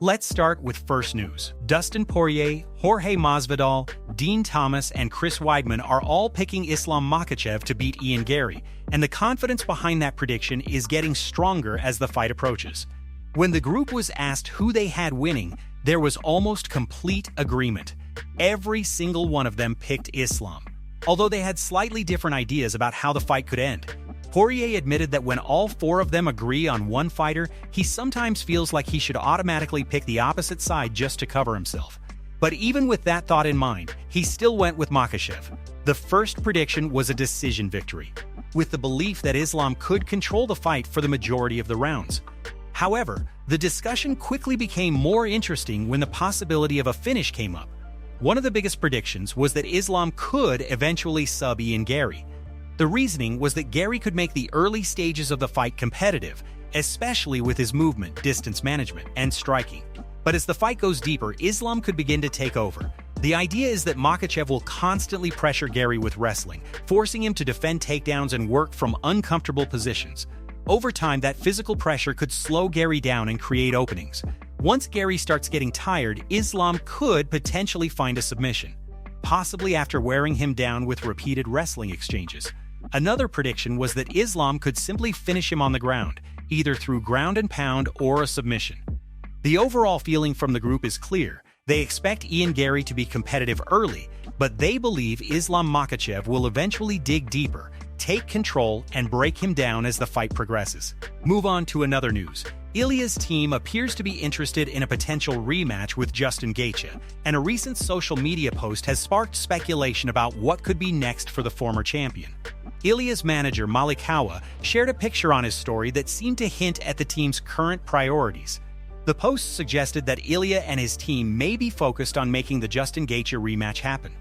Let's start with first news. Dustin Poirier, Jorge Masvidal, Dean Thomas, and Chris Weidman are all picking Islam Makhachev to beat Garry, and the confidence behind that prediction is getting stronger as the fight approaches. When the group was asked who they had winning, there was almost complete agreement. Every single one of them picked Islam, although they had slightly different ideas about how the fight could end. Poirier admitted that when all four of them agree on one fighter, he sometimes feels like he should automatically pick the opposite side just to cover himself. But even with that thought in mind, he still went with Makhachev. The first prediction was a decision victory, with the belief that Islam could control the fight for the majority of the rounds. However, the discussion quickly became more interesting when the possibility of a finish came up. One of the biggest predictions was that Islam could eventually sub Garry. The reasoning was that Garry could make the early stages of the fight competitive, especially with his movement, distance management, and striking. But as the fight goes deeper, Islam could begin to take over. The idea is that Makhachev will constantly pressure Garry with wrestling, forcing him to defend takedowns and work from uncomfortable positions. Over time, that physical pressure could slow Garry down and create openings. Once Garry starts getting tired, Islam could potentially find a submission, possibly after wearing him down with repeated wrestling exchanges. Another prediction was that Islam could simply finish him on the ground, either through ground and pound or a submission. The overall feeling from the group is clear. They expect Garry to be competitive early, but they believe Islam Makhachev will eventually dig deeper, take control, and break him down as the fight progresses. Move on to another news. Ilia's team appears to be interested in a potential rematch with Justin Gaethje, and a recent social media post has sparked speculation about what could be next for the former champion. Ilia's manager, Malik Hawa, shared a picture on his story that seemed to hint at the team's current priorities. The post suggested that Ilia and his team may be focused on making the Justin Gaethje rematch happen.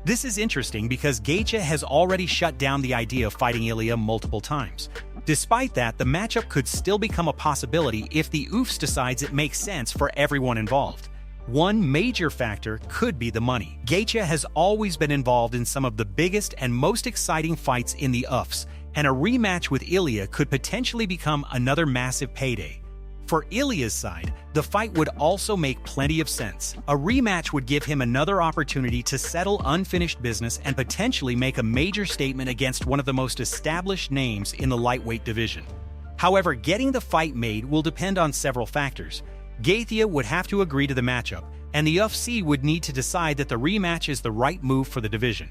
This is interesting because Gaethje has already shut down the idea of fighting Ilia multiple times. Despite that, the matchup could still become a possibility if the UFC decides it makes sense for everyone involved. One major factor could be the money. Gaethje has always been involved in some of the biggest and most exciting fights in the UFC, and a rematch with Ilia could potentially become another massive payday. For Ilia's side, the fight would also make plenty of sense. A rematch would give him another opportunity to settle unfinished business and potentially make a major statement against one of the most established names in the lightweight division. However, getting the fight made will depend on several factors. Gaethje would have to agree to the matchup, and the UFC would need to decide that the rematch is the right move for the division.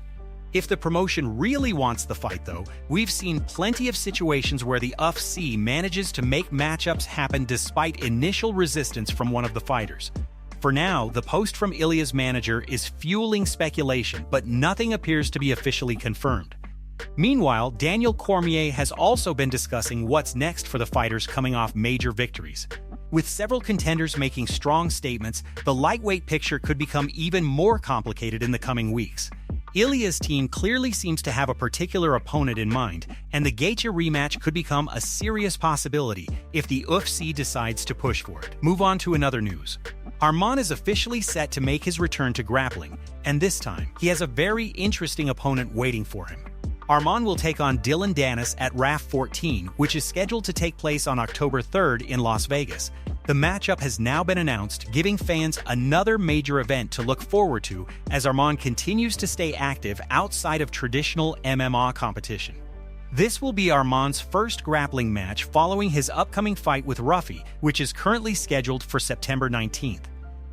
If the promotion really wants the fight, though, we've seen plenty of situations where the UFC manages to make matchups happen despite initial resistance from one of the fighters. For now, the post from Ilia's manager is fueling speculation, but nothing appears to be officially confirmed. Meanwhile, Daniel Cormier has also been discussing what's next for the fighters coming off major victories. With several contenders making strong statements, the lightweight picture could become even more complicated in the coming weeks. Ilia's team clearly seems to have a particular opponent in mind, and the Gaethje rematch could become a serious possibility if the UFC decides to push for it. Move on to another news. Arman is officially set to make his return to grappling, and this time, he has a very interesting opponent waiting for him. Arman will take on Dillon Danis at RAF 14, which is scheduled to take place on October 3rd in Las Vegas. The matchup has now been announced, giving fans another major event to look forward to as Arman continues to stay active outside of traditional MMA competition. This will be Arman's first grappling match following his upcoming fight with Ruffy, which is currently scheduled for September 19th.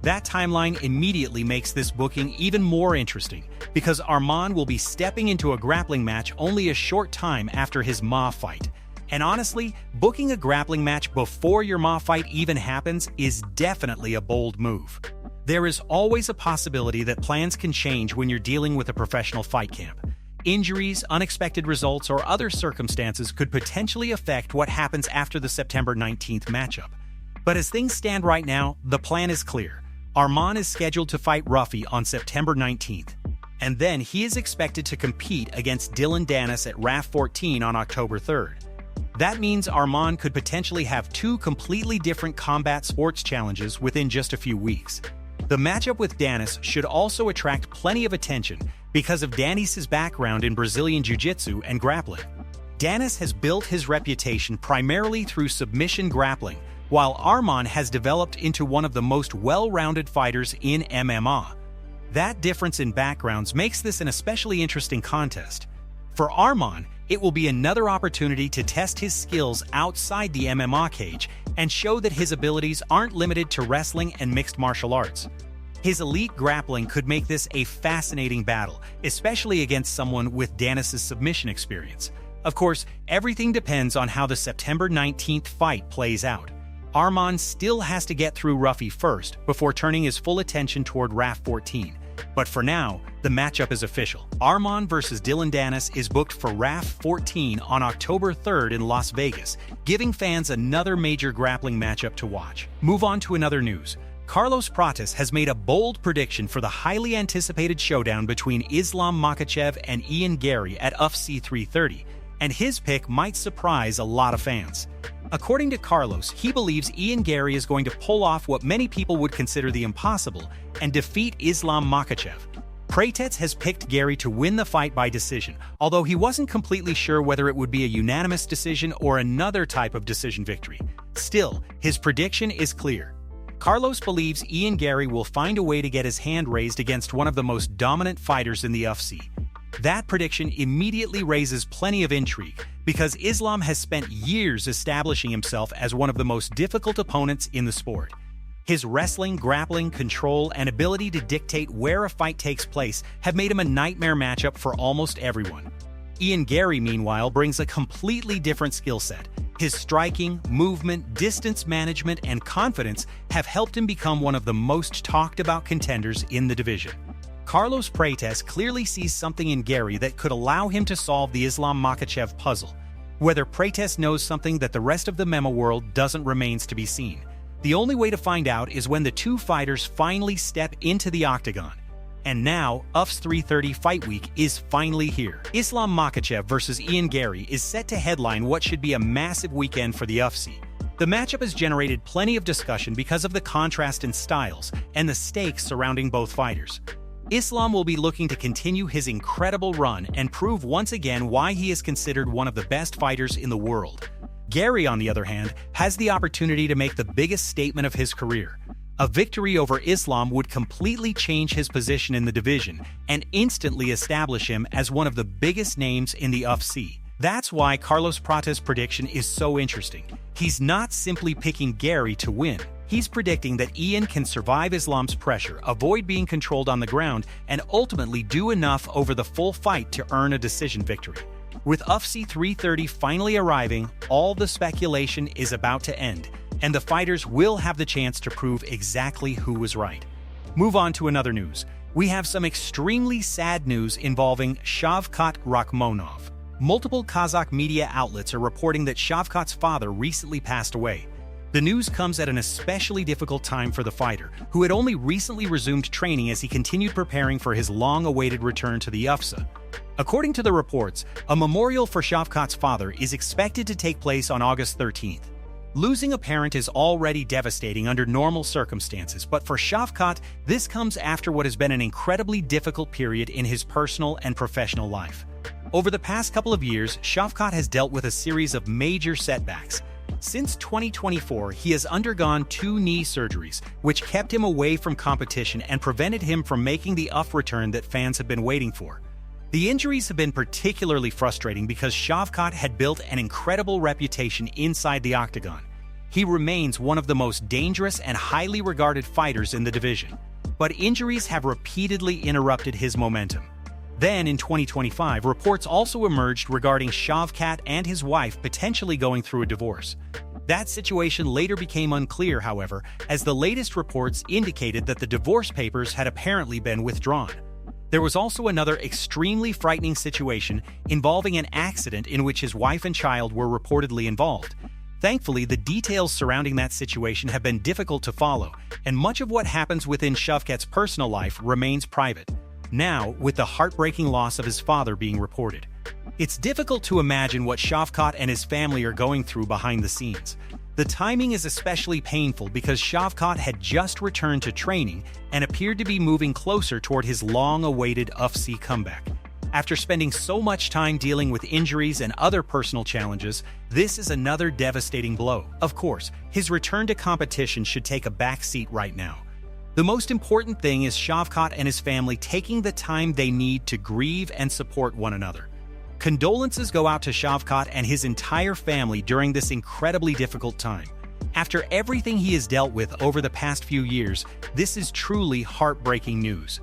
That timeline immediately makes this booking even more interesting, because Arman will be stepping into a grappling match only a short time after his Ma fight. And honestly, booking a grappling match before your Ma fight even happens is definitely a bold move. There is always a possibility that plans can change when you're dealing with a professional fight camp. Injuries, unexpected results, or other circumstances could potentially affect what happens after the September 19th matchup. But as things stand right now, the plan is clear. Arman is scheduled to fight Ruffy on September 19th, and then he is expected to compete against Dillon Danis at RAF 14 on October 3rd. That means Arman could potentially have two completely different combat sports challenges within just a few weeks. The matchup with Danis should also attract plenty of attention because of Danis' background in Brazilian Jiu-Jitsu and grappling. Danis has built his reputation primarily through submission grappling, while Arman has developed into one of the most well-rounded fighters in MMA. That difference in backgrounds makes this an especially interesting contest. For Arman, it will be another opportunity to test his skills outside the MMA cage and show that his abilities aren't limited to wrestling and mixed martial arts. His elite grappling could make this a fascinating battle, especially against someone with Danis' submission experience. Of course, everything depends on how the September 19th fight plays out. Arman still has to get through Ruffy first before turning his full attention toward RAF 14. But for now, the matchup is official. Arman vs. Dillon Danis is booked for RAF 14 on October 3rd in Las Vegas, giving fans another major grappling matchup to watch. Move on to another news. Carlos Prates has made a bold prediction for the highly anticipated showdown between Islam Makhachev and Garry at UFC 330, and his pick might surprise a lot of fans. According to Carlos, he believes Garry is going to pull off what many people would consider the impossible and defeat Islam Makhachev. Prates has picked Garry to win the fight by decision, although he wasn't completely sure whether it would be a unanimous decision or another type of decision victory. Still, his prediction is clear. Carlos believes Garry will find a way to get his hand raised against one of the most dominant fighters in the UFC. That prediction immediately raises plenty of intrigue, because Islam has spent years establishing himself as one of the most difficult opponents in the sport. His wrestling, grappling, control, and ability to dictate where a fight takes place have made him a nightmare matchup for almost everyone. Garry, meanwhile, brings a completely different skill set. His striking, movement, distance management, and confidence have helped him become one of the most talked about contenders in the division. Carlos Prates clearly sees something in Garry that could allow him to solve the Islam Makhachev puzzle. Whether Prates knows something that the rest of the MMA world doesn't remains to be seen. The only way to find out is when the two fighters finally step into the octagon. And now, UFC 330 Fight Week is finally here. Islam Makhachev vs. Garry is set to headline what should be a massive weekend for the UFC. The matchup has generated plenty of discussion because of the contrast in styles and the stakes surrounding both fighters. Islam will be looking to continue his incredible run and prove once again why he is considered one of the best fighters in the world. Garry, on the other hand, has the opportunity to make the biggest statement of his career. A victory over Islam would completely change his position in the division and instantly establish him as one of the biggest names in the UFC. That's why Carlos Prates' prediction is so interesting. He's not simply picking Garry to win. He's predicting that Ian can survive Islam's pressure, avoid being controlled on the ground, and ultimately do enough over the full fight to earn a decision victory. With UFC 330 finally arriving, all the speculation is about to end, and the fighters will have the chance to prove exactly who was right. Move on to another news. We have some extremely sad news involving Shavkat Rakhmonov. Multiple Kazakh media outlets are reporting that Shavkat's father recently passed away. The news comes at an especially difficult time for the fighter, who had only recently resumed training as he continued preparing for his long-awaited return to the UFC. According to the reports, a memorial for Shavkat's father is expected to take place on August 13th. Losing a parent is already devastating under normal circumstances, but for Shavkat, this comes after what has been an incredibly difficult period in his personal and professional life. Over the past couple of years, Shavkat has dealt with a series of major setbacks. Since 2024, he has undergone 2 knee surgeries, which kept him away from competition and prevented him from making the UFC return that fans have been waiting for. The injuries have been particularly frustrating because Shavkat had built an incredible reputation inside the octagon. He remains one of the most dangerous and highly regarded fighters in the division, but injuries have repeatedly interrupted his momentum. Then, in 2025, reports also emerged regarding Shavkat and his wife potentially going through a divorce. That situation later became unclear, however, as the latest reports indicated that the divorce papers had apparently been withdrawn. There was also another extremely frightening situation involving an accident in which his wife and child were reportedly involved. Thankfully, the details surrounding that situation have been difficult to follow, and much of what happens within Shavkat's personal life remains private. Now, with the heartbreaking loss of his father being reported, it's difficult to imagine what Shavkat and his family are going through behind the scenes. The timing is especially painful because Shavkat had just returned to training and appeared to be moving closer toward his long-awaited UFC comeback. After spending so much time dealing with injuries and other personal challenges, this is another devastating blow. Of course, his return to competition should take a back seat right now. The most important thing is Shavkat and his family taking the time they need to grieve and support one another. Condolences go out to Shavkat and his entire family during this incredibly difficult time. After everything he has dealt with over the past few years, this is truly heartbreaking news.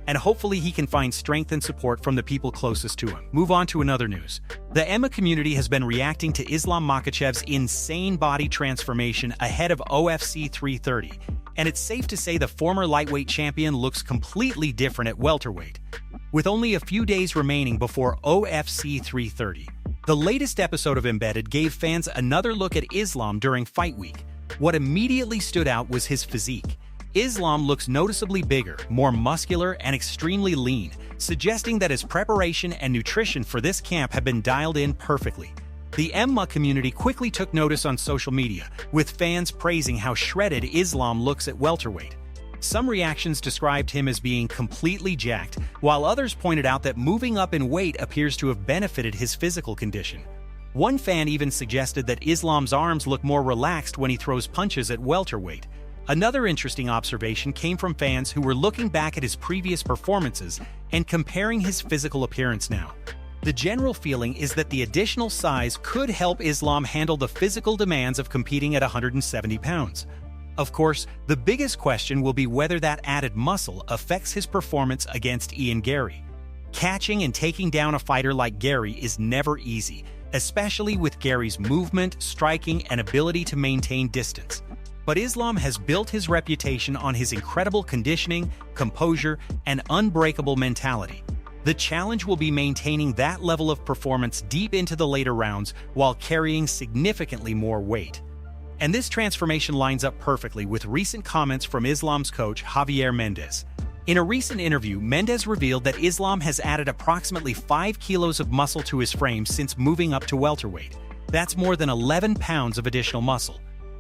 And hopefully he can find strength and support from the people closest to him. Move on to another news. The MMA community has been reacting to Islam Makhachev's insane body transformation ahead of UFC 330, and it's safe to say the former lightweight champion looks completely different at welterweight. With only a few days remaining before UFC 330, the latest episode of Embedded gave fans another look at Islam during fight week. What immediately stood out was his physique. Islam looks noticeably bigger, more muscular, and extremely lean, suggesting that his preparation and nutrition for this camp have been dialed in perfectly. The MMA community quickly took notice on social media, with fans praising how shredded Islam looks at welterweight. Some reactions described him as being completely jacked, while others pointed out that moving up in weight appears to have benefited his physical condition. One fan even suggested that Islam's arms look more relaxed when he throws punches at welterweight. Another interesting observation came from fans who were looking back at his previous performances and comparing his physical appearance now. The general feeling is that the additional size could help Islam handle the physical demands of competing at 170 pounds. Of course, the biggest question will be whether that added muscle affects his performance against Garry. Catching and taking down a fighter like Garry is never easy, especially with Garry's movement, striking, and ability to maintain distance. But Islam has built his reputation on his incredible conditioning, composure, and unbreakable mentality. The challenge will be maintaining that level of performance deep into the later rounds while carrying significantly more weight. And this transformation lines up perfectly with recent comments from Islam's coach, Javier Mendez. In a recent interview, Mendez revealed that Islam has added approximately 5 kilos of muscle to his frame since moving up to welterweight. That's more than 11 pounds of additional muscle.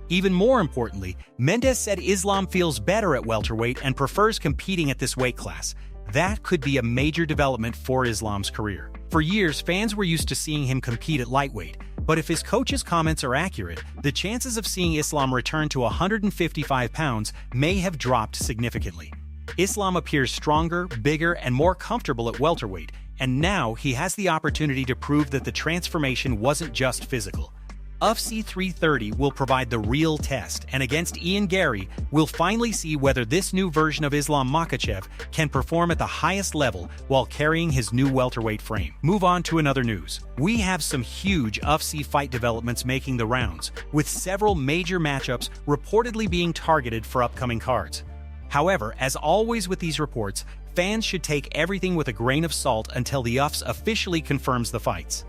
Even more importantly, Mendez said Islam feels better at welterweight and prefers competing at this weight class. That could be a major development for Islam's career. For years, fans were used to seeing him compete at lightweight, but if his coach's comments are accurate, the chances of seeing Islam return to 155 pounds may have dropped significantly. Islam appears stronger, bigger, and more comfortable at welterweight, and now he has the opportunity to prove that the transformation wasn't just physical. UFC 330 will provide the real test, and against Garry, we'll finally see whether this new version of Islam Makhachev can perform at the highest level while carrying his new welterweight frame. Move on to another news. We have some huge UFC fight developments making the rounds, with several major matchups reportedly being targeted for upcoming cards. However, as always with these reports, fans should take everything with a grain of salt until the UFC officially confirms the fights.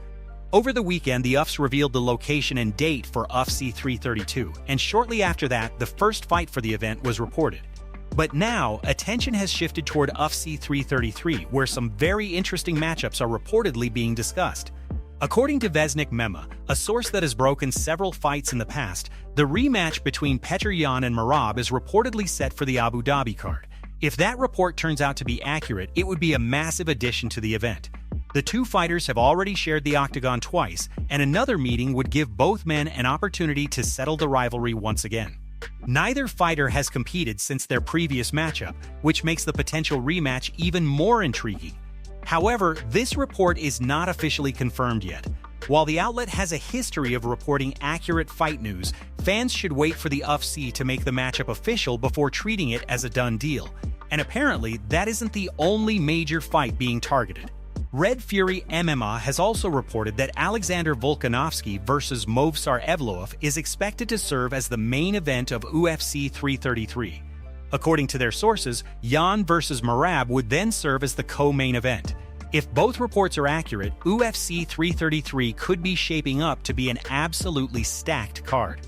Over the weekend, the UFC revealed the location and date for UFC 332, and shortly after that, the first fight for the event was reported. But now, attention has shifted toward UFC 333, where some very interesting matchups are reportedly being discussed. According to Vesnik Mema, a source that has broken several fights in the past, the rematch between Petr Yan and Merab is reportedly set for the Abu Dhabi card. If that report turns out to be accurate, it would be a massive addition to the event. The two fighters have already shared the octagon twice, and another meeting would give both men an opportunity to settle the rivalry once again. Neither fighter has competed since their previous matchup, which makes the potential rematch even more intriguing. However, this report is not officially confirmed yet. While the outlet has a history of reporting accurate fight news, fans should wait for the UFC to make the matchup official before treating it as a done deal. And apparently, that isn't the only major fight being targeted. Red Fury MMA has also reported that Alexander Volkanovski vs. Movsar Evloev is expected to serve as the main event of UFC 333. According to their sources, Yan vs. Merab would then serve as the co-main event. If both reports are accurate, UFC 333 could be shaping up to be an absolutely stacked card.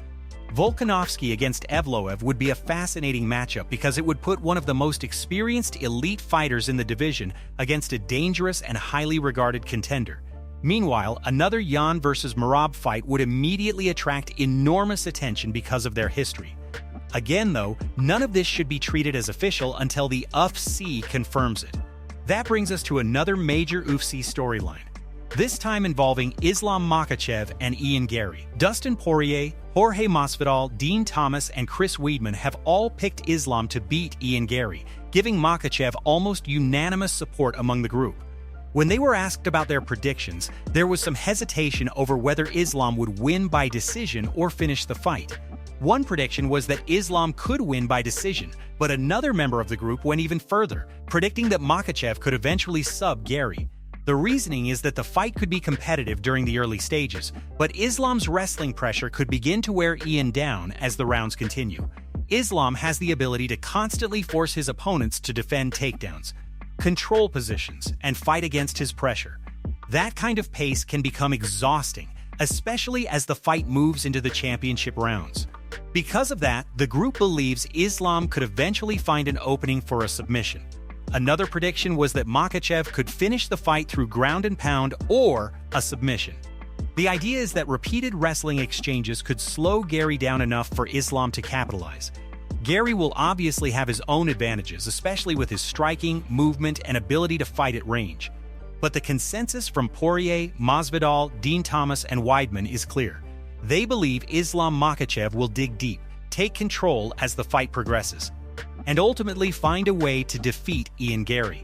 Volkanovski against Evloev would be a fascinating matchup because it would put one of the most experienced elite fighters in the division against a dangerous and highly regarded contender. Meanwhile, another Yan vs. Merab fight would immediately attract enormous attention because of their history. Again though, none of this should be treated as official until the UFC confirms it. That brings us to another major UFC storyline, this time involving Islam Makhachev and Ian Garry. Dustin Poirier, Jorge Masvidal, Dean Thomas, and Chris Weidman have all picked Islam to beat Ian Garry, giving Makhachev almost unanimous support among the group. When they were asked about their predictions, there was some hesitation over whether Islam would win by decision or finish the fight. One prediction was that Islam could win by decision, but another member of the group went even further, predicting that Makhachev could eventually sub Garry. The reasoning is that the fight could be competitive during the early stages, but Islam's wrestling pressure could begin to wear Ian down as the rounds continue. Islam has the ability to constantly force his opponents to defend takedowns, control positions, and fight against his pressure. That kind of pace can become exhausting, especially as the fight moves into the championship rounds. Because of that, the group believes Islam could eventually find an opening for a submission. Another prediction was that Makhachev could finish the fight through ground and pound or a submission. The idea is that repeated wrestling exchanges could slow Garry down enough for Islam to capitalize. Garry will obviously have his own advantages, especially with his striking, movement, and ability to fight at range. But the consensus from Poirier, Masvidal, Dean Thomas, and Weidman is clear. They believe Islam Makhachev will dig deep, take control as the fight progresses, and ultimately find a way to defeat Ian Garry.